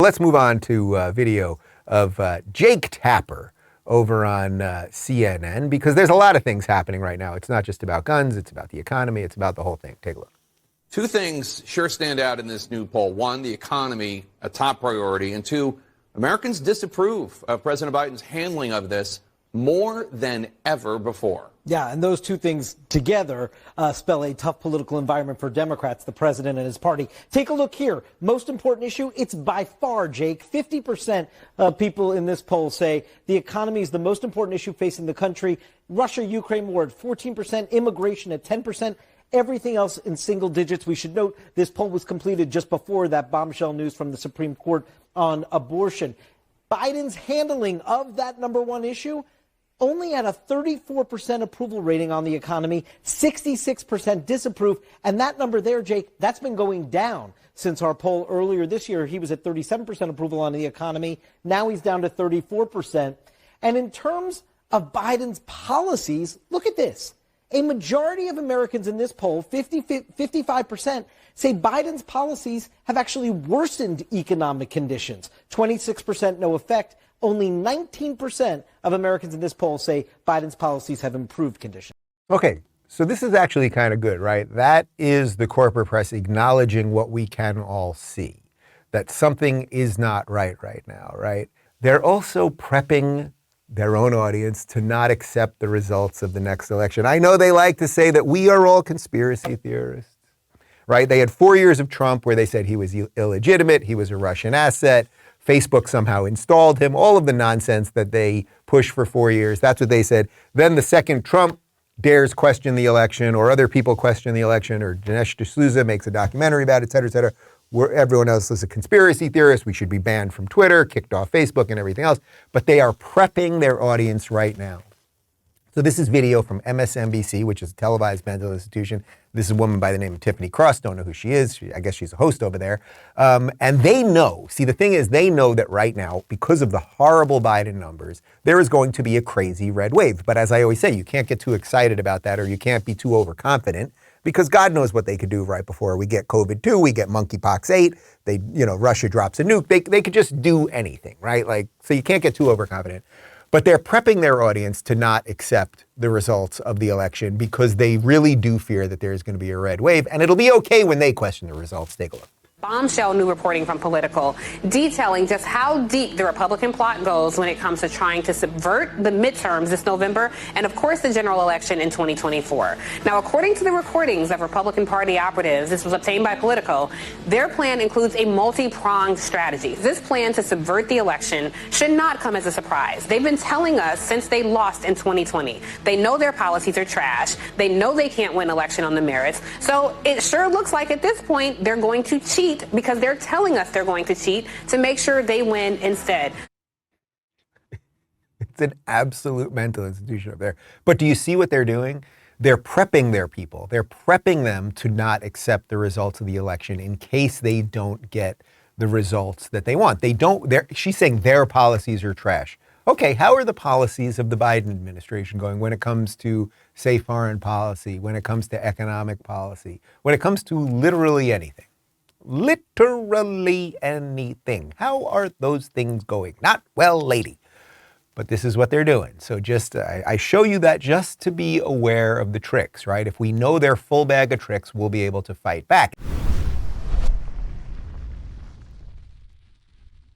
Let's move on to a video of Jake Tapper over on CNN, because there's a lot of things happening right now. It's not just about guns, it's about the economy, it's about the whole thing. Take a look. Two things sure stand out in this new poll. One, the economy, a top priority. And two, Americans disapprove of President Biden's handling of this more than ever before. Yeah, and those two things together spell a tough political environment for Democrats, the president and his party. Take a look here. Most important issue, it's by far, Jake. 50% of people in this poll say the economy is the most important issue facing the country. Russia-Ukraine war at 14%, immigration at 10%. Everything else in single digits. We should note this poll was completed just before that bombshell news from the Supreme Court on abortion. Biden's handling of that number one issue only at a 34% approval rating on the economy, 66% disapprove. And that number there, Jake, that's been going down since our poll earlier this year. He was at 37% approval on the economy. Now he's down to 34%. And in terms of Biden's policies, look at this. A majority of Americans in this poll, 55%, say Biden's policies have actually worsened economic conditions. 26% no effect. Only 19% of Americans in this poll say Biden's policies have improved conditions. Okay, so this is actually kind of good, right? That is the corporate press acknowledging what we can all see, that something is not right now, right? They're also prepping their own audience to not accept the results of the next election. I know they like to say that we are all conspiracy theorists, right? They had 4 years of Trump where they said he was illegitimate, he was a Russian asset, Facebook somehow installed him, all of the nonsense that they pushed for 4 years. That's what they said. Then the second Trump dares question the election, or other people question the election, or Dinesh D'Souza makes a documentary about it, et cetera, where everyone else is a conspiracy theorist, we should be banned from Twitter, kicked off Facebook and everything else. But they are prepping their audience right now. So this is video from MSNBC, which is a televised mental institution. This is a woman by the name of Tiffany. Don't know who she is. I guess she's a host over there. And they know, see, the thing is, they know that right now, because of the horrible Biden numbers, there is going to be a crazy red wave. But as I always say, you can't get too excited about that, or you can't be too overconfident, because God knows what they could do right before we get COVID-2, we get monkeypox 8, Russia drops a nuke. They could just do anything, right? So you can't get too overconfident. But they're prepping their audience to not accept the results of the election, because they really do fear that there's going to be a red wave, and it'll be okay when they question the results. Take a look. Bombshell new reporting from Political detailing just how deep the Republican plot goes when it comes to trying to subvert the midterms this November and, of course, the general election in 2024. Now, according to the recordings of Republican Party operatives, this was obtained by Politico, their plan includes a multi-pronged strategy. This plan to subvert the election should not come as a surprise. They've been telling us since they lost in 2020. They know their policies are trash. They know they can't win election on the merits. So it sure looks like at this point they're going to cheat, because they're telling us they're going to cheat to make sure they win instead. It's an absolute mental institution up there. But do you see what they're doing? They're prepping their people. They're prepping them to not accept the results of the election in case they don't get the results that they want. She's saying their policies are trash. Okay, how are the policies of the Biden administration going when it comes to, say, foreign policy, when it comes to economic policy, when it comes to literally anything? Literally anything. How are those things going? Not well, lady. But this is what they're doing. So I show you that just to be aware of the tricks, right? If we know their full bag of tricks, we'll be able to fight back.